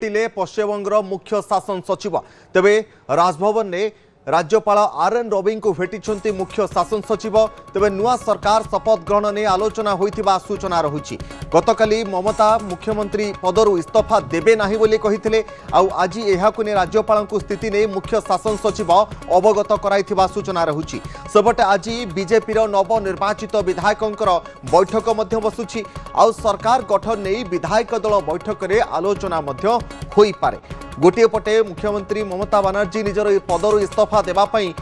भेटिले पश्चिमबंगर मुख्य शासन सचिव तेबे राजभवन ने राज्यपाल आरएन रवि को भेटी मुख्य शासन सचिव तेबे नुआ सरकार शपथ ग्रहण ने आलोचना होइथिबा सूचना रही। गतकाली ममता मुख्यमंत्री पदरु इस्तीफा देबे नाही बोली कहिथिले आउ आज एहाकु ने राज्यपाल स्थिति ने मुख्य शासन सचिव अवगत कराइथिबा सूचना रही। सेपटे आज बीजेपी नवनिर्वाचित विधायकों बैठक मध्य बसुछि आउ सरकार गठन नहीं विधायक दल बैठक में आलोचना मध्य होई पारे। गोटे पटे मुख्यमंत्री ममता बनर्जी निजर पदरु इस्तीफा देवाई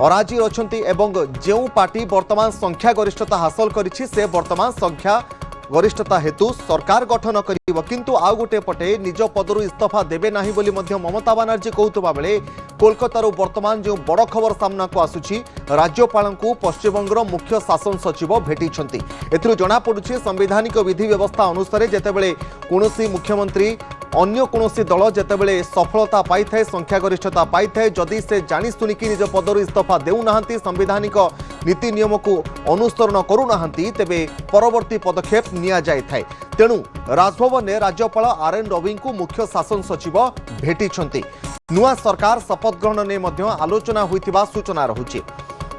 अराजी अच्छी एवं जो पार्टी वर्तमान संख्या गरिष्ठता हासिल करिछि से वर्तमान संख्या गरिष्ठता हेतु सरकार गठन करिब किंतु आउ गोटे पटे निज पदरु इस्तीफा देबे नाही बोली मध्य ममता बनर्जी कहउतबा बेले कोलकातार वर्तमान जो बड़ खबर सामना को आसुछि राज्यपाल को पश्चिमबंगर मुख्य शासन सचिव भेटिछंती। एथिरु जणा पडुछि संवैधानिक विधि व्यवस्था अनुसार जेतेबेले कोनोसी मुख्यमंत्री अन्य कोनोसी दल जेतेबेले सफलता पाई थाए संख्या गरिष्ठता पाई थाए जदि से जानी सुनिकी निज पदरु इस्तीफा देउ नाहंती संवैधानिक नीति नियम को अनुसरण करू नाहंती तेबे परवर्ती पदक्षेप निया जाय थाए। तेणु राजभवन ने राज्यपाल आरएन रवि को मुख्य शासन सचिव भेटिछंती। नुआ सरकार शपथ ग्रहण ने मध्य आलोचना होइथिबा सूचना रहुछि।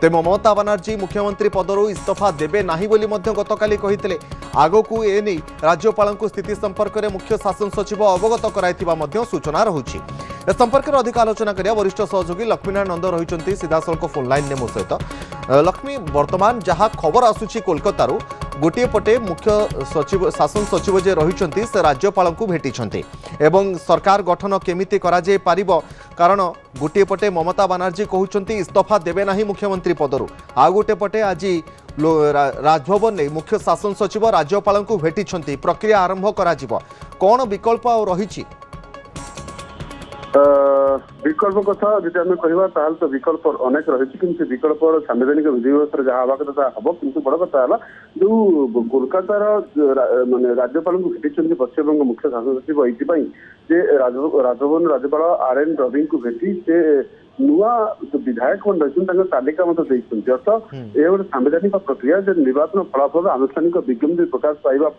तेबे ममता बनर्जी मुख्यमंत्री पदरु इस्तीफा देबे नाही बोली मध्य गतकाली कहिथिले आगकू ए नै राज्यपाल स्थिति संपर्क में मुख्य शासन सचिव अवगत कराइथिबा मध्य सूचना रहुछि। ए संपर्क में अधिक आलोचना करिया वरिष्ठ सहयोगी लक्ष्मीनारायण नंद रहिचंती सीधासलख फोन लाइन ने मो सहित। लक्ष्मी वर्तमान जहाँ खबर आसुछि कोलकातारू गोटे पटे मुख्य सचिव शासन सचिव जे रहिचंती से राज्यपाल को भेटिछंती एवं सरकार गठन केमिति करा जे पारिबो कारण गोटे पटे ममता बनर्जी कहउचंती इस्तीफा देबे नाही मुख्यमंत्री पदरु आ गोटे पटे आज राजभवन ने मुख्य शासन सचिव राज्यपाल को भेटिछंती प्रक्रिया आरंभ करा जिवो कोन विकल्प रहिछि? विकल्प कथा जदि आम कहवा तो विकल्प अनेक रही कि विकल्प संवैधानिक विधि व्यवस्था जहाँ हवा कथा हम कि बड़ कथा है जो कोलकातार मानने राज्यपाल को भेटी पश्चिमबंग मुख्य शासन सचिव ये राजभवन राज्यपाल आरएन रवि को भेटी से नुआ जो विधायक रही तालिका अर्थ यह गोटे संवैधानिक प्रक्रिया जो निर्वाचन फलाफल आनुष्ठानिक विज्ञप्ति प्रकाश पाइबा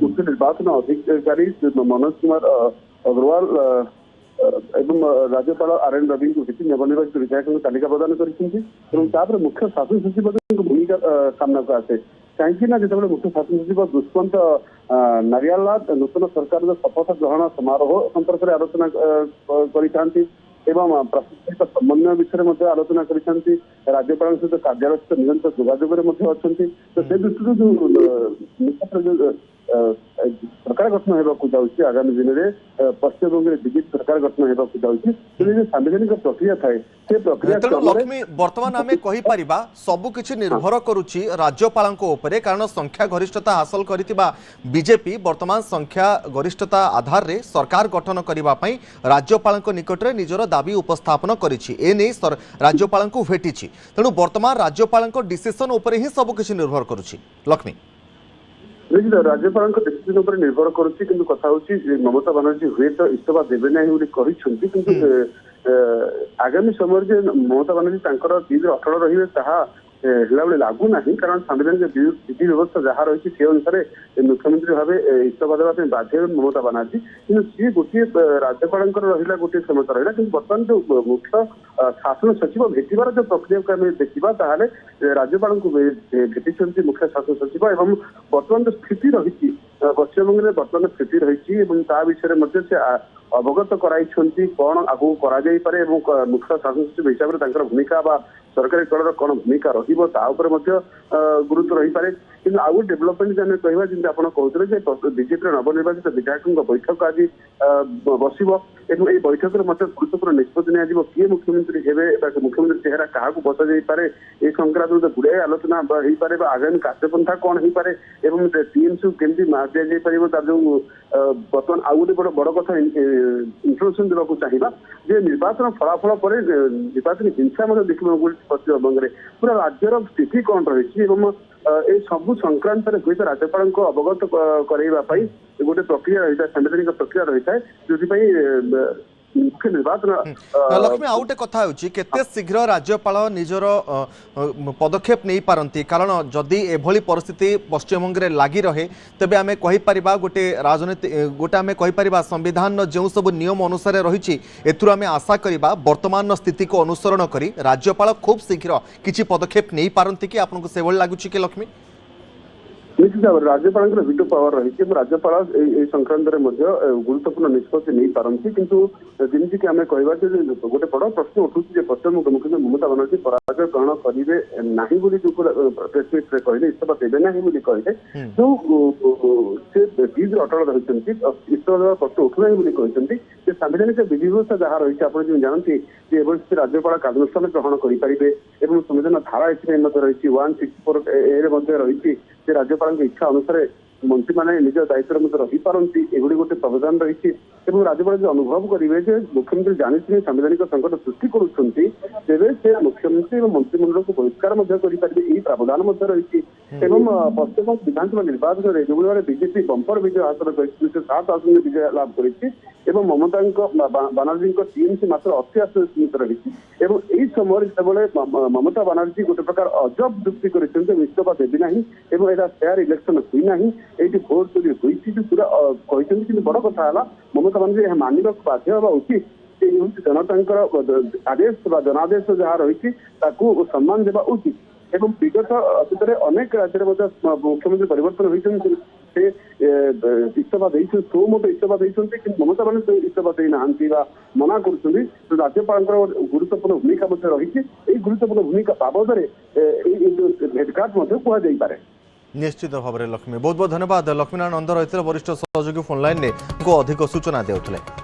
मुख्य निर्वाचन अधिकारी मनोज कुमार अग्रवाल एवं राज्यपाल आरएन रवि को भेटी नवनिर्वाचित विधायक तालिका प्रदान कर मुख्य शासन सचिव भूमिका सामना को आसे कहीं जो मुख्य शासन सचिव दुष्मंत नारियाला नूतन सरकार शपथ ग्रहण समारोह संपर्क में आलोचना कर प्रशासनिक समन्वय विषय में आलोचना कर राज्यपाल सहित कार्यालय सहित निरंतर जोगाजोग अच्छा तो से दृष्टि जो सरकार गठन होगा जाऊँगी आगामी दिन में पश्चिमबंग में बीजेपी सरकार गठन होगा जाऊँगी संवैधानिक प्रक्रिया थाए से प्रक्रिया लक्ष्मी वर्तमान आम कहीपर सबकि निर्भर करुच्ची राज्यपाल कारण संख्या गरिष्ठता हासिल करिथिबा बीजेपी वर्तमान संख्या गरिष्ठता आधार रे सरकार गठन करने राज्यपाल निकट में निजर दाबी उपस्थापन करें राज्यपाल को भेटी तेणु वर्तमान राज्यपाल डिसीजन उपर ही सबकि निर्भर करुच्ची। लक्ष्मी देखिए राज्यपाल डिसीजन पर निर्भर करुच्ची कि कथा हूँ ममता बनर्जी हुए तो इस्तीफा देवे ना कि आगामी समय ममता बनर्जी जीव अटल रही बेले लागू ना कारण संवैधानिक विधि व्यवस्था जहाँ रही से अनुसार मुख्यमंत्री भाव इस्तीफा देवाई बाध्य ममता बनर्जी कि सी गोटे राज्यपाल रहा गोटे क्षमता रहा कि बर्तमान जो मुख्य शासन सचिव भेटार जो प्रक्रिया को आम देखा राज्यपाल को भेटी मुख्य शासन सचिव एवं बर्तमान जो स्थिति रही पश्चिमबंग में बर्तमान स्थिति रही विषय से अवगत कराई कौन आगू करे मुख्य शासन सचिव हिसाब से भूमिका सरकारी दल कौन भूमिका गुरुत्व रही पारे कि आउ डेभलपमेंट आम कहवा जमी आप कहते बीजेपी नवनिर्वाचित विधायकों बैठक आज बस ये बैठक में गुरुत्वपूर्ण निष्पत्ति निया किए मुख्यमंत्री हे मुख्यमंत्री चेहरा क्या बसा जापे ये संक्रांत गुड़ाए आलोचना हो पारे आगामी कार्यपंथा कौन हो पारे टीएमसी केमती मार दि जापर तार जो बर्तमान आउ गोटे बड़ कथा इनफर्मेशन देवाक चाहिए जे निर्वाचन फलाफल पर निर्वाचन हिंसा देखा पश्चिमबंग में पूरा राज्यर स्थिति कौन रही ए सबू संक्रांत हुए तो राज्यपाल को अवगत करवाई गोटे प्रक्रिया रही है संवैधानिक प्रक्रिया रही है जो मुख्य निर्वाचन लक्ष्मी आउ गोटे कथा होची केते शीघ्र राज्यपाल निजर पदक्षेप नहीं पारंती कारण जदि एभली परिस्थिति पश्चिमबंग रे लागी रहे तबे आमे कहि परिबा गोटे राजनीति गोटे आमे कहि परिबा संविधान जो सब नियम अनुसार रहिछि एथुर आमे आशा करिबा वर्तमान स्थिति को अनुसरण करी राज्यपाल खूब शीघ्र किछि पदक्षेप नहीं पारंती कि आपनको सेवल लागुछि कि लक्ष्मी निश्चित भाव राज्यपाल भिटो पावर रही राज्यपाल संक्रांत गुरुत्वपूर्ण निष्पत्ति नहीं पारती किंतु जमीक आम कहवा गोटे बड़ प्रश्न उठू पश्चिमबंग मुख्यमंत्री ममता बानार्जी पराजय ग्रहण करेंगे ना प्रेसमिट कहले इस्तीफा देवे ना कहले जो बीज अटल रही इस्तीफा देवा प्रश्न उठूना कहते सांविधानिक विधि व्यवस्था जहाँ रही आप जानते राज्यपाल कार्यानुष्ठान ग्रहण करेंगे संविधान धारा रही 164 रही राज्यपाल इच्छा अनुसार मंत्री मैंने निज दायित्व रही पारती एगुड़ी गोटे प्रावधान रही राज्यपाल जो अनुभव करेंगे मुख्यमंत्री जानी सांविधानिक संकट सृष्टि करेंगे मुख्यमंत्री और मंत्रिमंडल को बहिष्कार करेंगे यही प्रावधान रही पश्चिमबंग विधानसभा निर्वाचन में जो भाई बीजेपी बंपर विजय हासिल कर 7 आसन विजय लाभ कर ममता बानार्जी टीएमसी मात्र 80 आसन सीमित रही यही समय जो ममता बानार्जी गोटे प्रकार अजब युक्ति कर इस्तीफा देवी ना यहाँ फेयर इलेक्शन हुई ना ये भोट चोरी हुई पूरा कहते बड़ कथा है ममता बानार्जी यह मानवा बाध्य हवा उचित जनता आदेश जनादेश जहाँ रही सम्मान देवा उचित एवं विगत अतीत अनेक राज्य मुख्यमंत्री परिवर्तन होती इस्तीफा सोमत इस्तीफा देते ममता बानार्जी इस्तीफा देना मना कर राज्यपाल गुरुत्वपूर्ण भूमिका रही गुरुत्वपूर्ण भूमिका बाबद भेटघाट कहुपे निश्चित भाव में लक्ष्मी बहुत बहुत धन्यवाद लक्ष्मीनारायण नंद रही वरिष्ठ सहयोगी फोन लाइन को अधिक सूचना देउथिले।